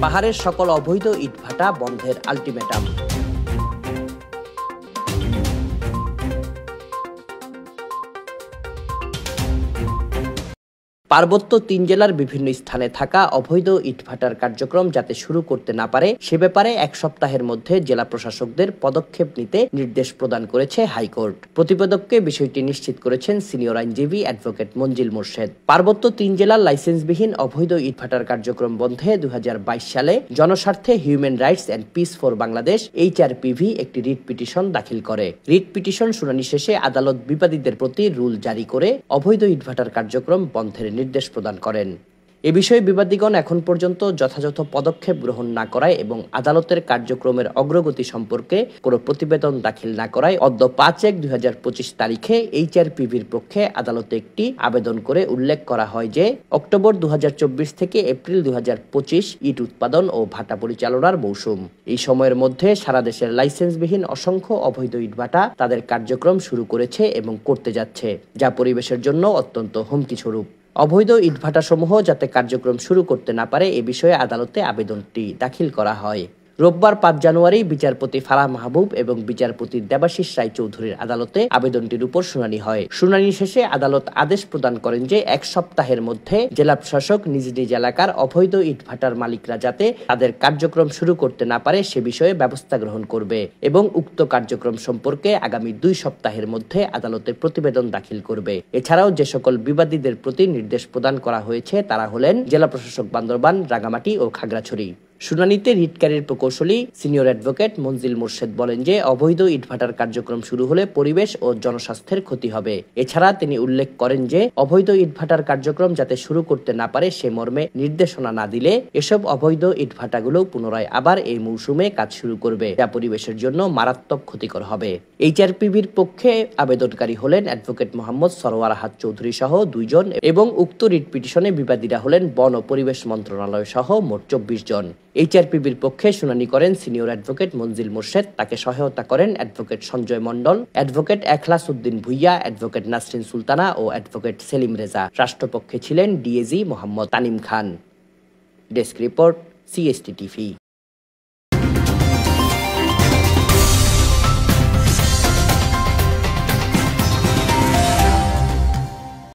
পাহাড়ের সকল অবৈধ ইটভাটা বন্ধের আলটিমেটাম। পার্বত্য ৩ জেলার বিভিন্ন স্থানে থাকা অবৈধ ইটভাটার কার্যক্রম যাতে শুরু করতে না পারে সে ব্যাপারে ১ সপ্তাহের মধ্যে জেলা প্রশাসকদের পদক্ষেপ নিতে নির্দেশ প্রদান করেছে হাইকোর্ট। প্রতিবেদককে বিষয়টি নিশ্চিত করেছেন সিনিয়র আইনজীবী অ্যাডভোকেট মঞ্জিল মোর্শেদ। পার্বত্য ৩ জেলার লাইসেন্সবিহীন অবৈধ ইটভাটার কার্যক্রম বন্ধে ২০২২ সালে জনস্বার্থে human rights and peace for Bangladesh HRPV একটি রিট পিটিশন দাখিল করে। রিট পিটিশন শুনানি শেষে আদালত বিবাদীদের প্রতি রুল জারি করে অবৈধ ইটভাটার কার্যক্রম বন্ধের নির্দেশ প্রদান করেন। এ বিষয়ে বিবাদীগণ এখন পর্যন্ত যথাযথ পদক্ষেপ গ্রহণ না করায় এবং আদালতের কার্যক্রমের অগ্রগতি সম্পর্কে কোনো প্রতিবেদন দাখিল না করায় অদ্য ৫/১/২০২৫ তারিখে HRPVর পক্ষে আদালতে একটি আবেদন করে উল্লেখ করা হয় যে অক্টোবর ২০২৪ থেকে এপ্রিল ২০২৫ ইট উৎপাদন ও ভাটা পরিচালনার মৌসুম। এই সময়ের মধ্যে সারা দেশের লাইসেন্সবিহীন অসংখ্য অবৈধ ইটভাটা তাদের কার্যক্রম শুরু করেছে এবং করতে যাচ্ছে, যা পরিবেশের জন্য অত্যন্ত হুমকি স্বরূপ। অবৈধ ইটভাটাসমূহ যাতে কার্যক্রম শুরু করতে না পারে এ বিষয়ে আদালতে আবেদনটি দাখিল করা হয়। রোববার ৫ জানুয়ারি বিচারপতি ফারাহ মাহবুব এবং বিচারপতি দেবাশিস রায় চৌধুরীর আদালতে আবেদনটির উপর শুনানি হয়। শুনানি শেষে আদালত আদেশ প্রদান করেন যে ১ সপ্তাহের মধ্যে জেলা প্রশাসক নিজ নিজ এলাকার অবৈধ ইটভাটার মালিকরা যাতে তাদের কার্যক্রম শুরু করতে না পারে সে বিষয়ে ব্যবস্থা গ্রহণ করবে এবং উক্ত কার্যক্রম সম্পর্কে আগামী ২ সপ্তাহের মধ্যে আদালতে প্রতিবেদন দাখিল করবে। এছাড়াও যে সকল বিবাদীদের প্রতি নির্দেশ প্রদান করা হয়েছে তারা হলেন জেলা প্রশাসক বান্দরবান, রাঙামাটি ও খাগড়াছড়ি। শুনানিতে রিটকারীর প্রকৌশলী সিনিয়র অ্যাডভোকেট মঞ্জিল মোর্শেদ বলেন যে অবৈধ ইটভাটার কার্যক্রম শুরু হলে পরিবেশ ও জনস্বাস্থ্যের ক্ষতি হবে। এছাড়া তিনি উল্লেখ করেন যে অবৈধ ইটভাটার কার্যক্রম যাতে শুরু করতে না পারে সে মর্মে নির্দেশনা না দিলে এসব অবৈধ ইটভাটাগুলো পুনরায় আবার এই মৌসুমে কাজ শুরু করবে, যা পরিবেশের জন্য মারাত্মক ক্ষতিকর হবে। HRPVর পক্ষে আবেদনকারী হলেন অ্যাডভোকেট মোহাম্মদ সরওয়ার আহাদ চৌধুরী সহ ২ জন এবং উক্ত রিট পিটিশনে বিবাদীরা হলেন বন ও পরিবেশ মন্ত্রণালয় সহ মোট ২৪ জন। HRPVর পক্ষে শুনানি করেন সিনিয়র অ্যাডভোকেট মঞ্জিল মোর্শেদ, তাকে সহায়তা করেন advocate Sanjay Mondal, advocate Ekhlas Uddin Bhuiyan, advocate Nasrin Sultana ও অ্যাডভোকেট সেলিম রেজা। রাষ্ট্রপক্ষে ছিলেন DAG Mohammad Tanim Khan. Desk report CST TV।